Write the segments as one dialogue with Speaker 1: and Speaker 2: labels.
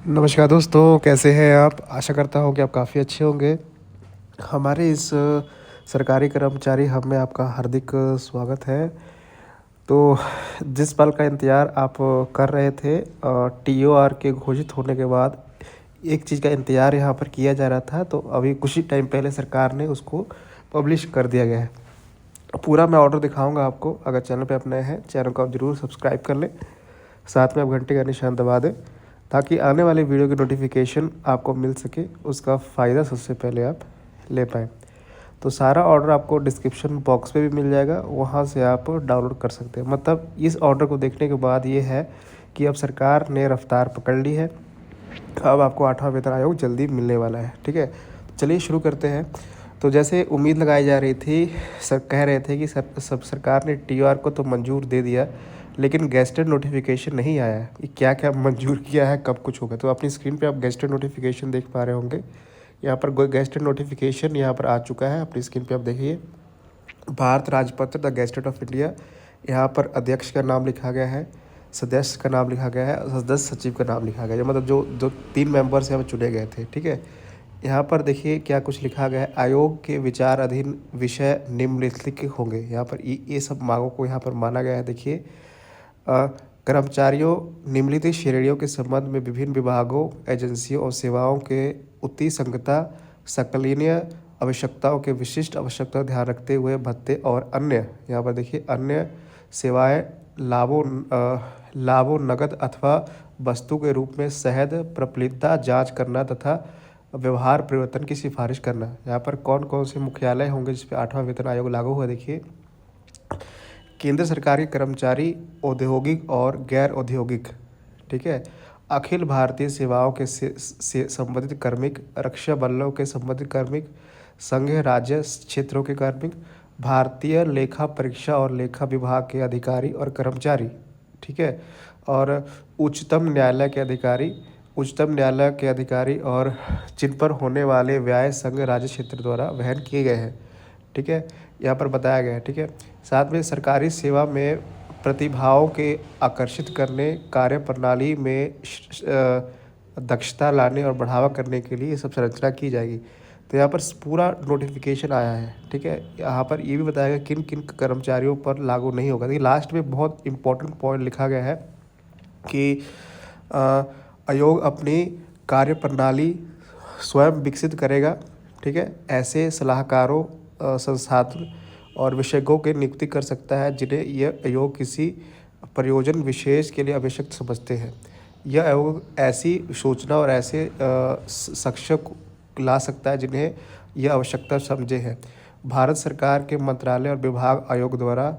Speaker 1: नमस्कार दोस्तों, कैसे हैं आप? आशा करता हूँ कि आप काफ़ी अच्छे होंगे। हमारे इस सरकारी कर्मचारी हब में आपका हार्दिक स्वागत है। तो जिस पल का इंतज़ार आप कर रहे थे टीओआर के घोषित होने के बाद एक चीज़ का इंतज़ार यहाँ पर किया जा रहा था, तो अभी कुछ ही टाइम पहले सरकार ने उसको पब्लिश कर दिया गया है। पूरा मैं ऑर्डर दिखाऊंगा आपको। अगर चैनल पे आप नए हैं, चैनल को आप ज़रूर सब्सक्राइब कर लें, साथ में आप घंटे का निशान दबा दें ताकि आने वाले वीडियो की नोटिफिकेशन आपको मिल सके, उसका फ़ायदा सबसे पहले आप ले पाएँ। तो सारा ऑर्डर आपको डिस्क्रिप्शन बॉक्स पे भी मिल जाएगा, वहाँ से आप डाउनलोड कर सकते हैं। मतलब इस ऑर्डर को देखने के बाद ये है कि अब सरकार ने रफ्तार पकड़ ली है। अब आपको 8वां वेतन आयोग जल्दी मिलने वाला है। ठीक है, तो चलिए शुरू करते हैं। तो जैसे उम्मीद लगाई जा रही थी, कह रहे थे कि सरकार ने टीओआर को तो मंजूर दे दिया, लेकिन गेस्टेड नोटिफिकेशन नहीं आया है कि क्या क्या मंजूर किया है, कब कुछ होगा। तो अपनी स्क्रीन पे आप गेस्टेड नोटिफिकेशन देख पा रहे होंगे। यहाँ पर गेस्टेड नोटिफिकेशन यहाँ पर आ चुका है, अपनी स्क्रीन पे आप देखिए। भारत राजपत्र द गेस्टेड ऑफ इंडिया, यहाँ पर अध्यक्ष का नाम लिखा गया है, सदस्य का नाम लिखा गया है, सदस्य सचिव का नाम लिखा गया है। मतलब जो जो 3 मेंबर्स यहाँ पर चुने गए थे। ठीक है, यहाँ पर देखिए क्या कुछ लिखा गया है। आयोग के विचार अधीन विषय निम्नलिखित होंगे। यहाँ पर ये सब मांगों को यहाँ पर माना गया है। देखिए, कर्मचारियों निम्नलिखित श्रेणियों के संबंध में विभिन्न विभागों, एजेंसियों और सेवाओं के उतनी संगता, सकलनीय आवश्यकताओं के विशिष्ट आवश्यकता ध्यान रखते हुए भत्ते और अन्य, यहाँ पर देखिए अन्य सेवाएं लाभों नकद अथवा वस्तु के रूप में सहज प्रफुल्लता जांच करना तथा व्यवहार परिवर्तन की सिफारिश करना। यहाँ पर कौन कौन से मुख्यालय होंगे जिस पे 8वां वेतन आयोग लागू हुआ? देखिए, केंद्र सरकार के कर्मचारी, औद्योगिक और गैर औद्योगिक। ठीक है, अखिल भारतीय सेवाओं के से संबंधित कार्मिक, रक्षा बलों के संबंधित कार्मिक, संघ राज्य क्षेत्रों के कार्मिक, भारतीय लेखा परीक्षा और लेखा विभाग के अधिकारी और कर्मचारी। ठीक है, और उच्चतम न्यायालय के अधिकारी और जिन पर होने वाले व्यय संघ राज्य क्षेत्र द्वारा वहन किए गए हैं। ठीक है, यहाँ पर बताया गया है। ठीक है, साथ में सरकारी सेवा में प्रतिभाओं के आकर्षित करने, कार्य प्रणाली में दक्षता लाने और बढ़ावा करने के लिए ये सब संरचना की जाएगी। तो यहाँ पर पूरा नोटिफिकेशन आया है। ठीक है, यहाँ पर ये भी बताया गया किन किन कर्मचारियों पर लागू नहीं होगा। देखिए लास्ट में बहुत इंपॉर्टेंट पॉइंट लिखा गया है कि आयोग अपनी कार्य प्रणाली स्वयं विकसित करेगा। ठीक है, ऐसे सलाहकारों, संसाधन और विशेषज्ञों की नियुक्ति कर सकता है जिन्हें यह आयोग किसी प्रयोजन विशेष के लिए आवश्यक समझते हैं। यह आयोग ऐसी सूचना और ऐसे शिक्षक ला सकता है जिन्हें यह आवश्यकता समझे है। भारत सरकार के मंत्रालय और विभाग आयोग द्वारा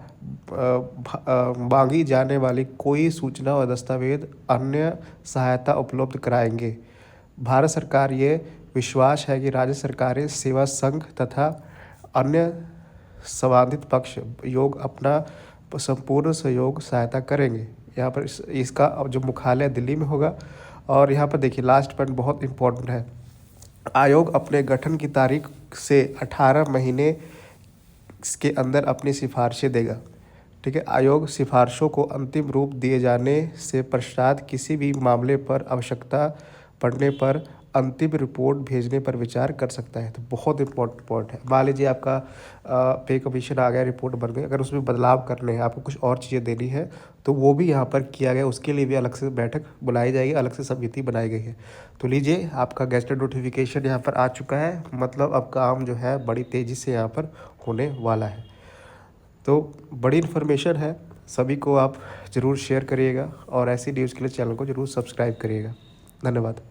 Speaker 1: मांगी जाने वाली कोई सूचना और दस्तावेज अन्य सहायता उपलब्ध कराएंगे। भारत सरकार ये विश्वास है कि राज्य सरकारें, सेवा संघ तथा अन्य संबंधित पक्ष योग अपना संपूर्ण सहयोग सहायता करेंगे। यहाँ पर इसका जो मुख्यालय दिल्ली में होगा। और यहाँ पर देखिए लास्ट पॉइंट बहुत इंपॉर्टेंट है। आयोग अपने गठन की तारीख से 18 महीने के अंदर अपनी सिफारिशें देगा। ठीक है, आयोग सिफारिशों को अंतिम रूप दिए जाने से पश्चात किसी भी मामले पर आवश्यकता पड़ने पर अंतिम रिपोर्ट भेजने पर विचार कर सकता है। तो बहुत इंपॉर्टेंट पॉइंट है। मान लीजिए आपका पे कमीशन आ गया, रिपोर्ट बन गई, अगर उसमें बदलाव करने हैं, आपको कुछ और चीज़ें देनी है, तो वो भी यहाँ पर किया गया। उसके लिए भी अलग से बैठक बुलाई जाएगी, अलग से समिति बनाई गई है। तो लीजिए, आपका गेस्टेड नोटिफिकेशन यहाँ पर आ चुका है। मतलब अब काम जो है बड़ी तेज़ी से यहाँ पर होने वाला है। तो बड़ी इन्फॉर्मेशन है, सभी को आप ज़रूर शेयर करिएगा और ऐसी न्यूज़ के लिए चैनल को ज़रूर सब्सक्राइब करिएगा। धन्यवाद।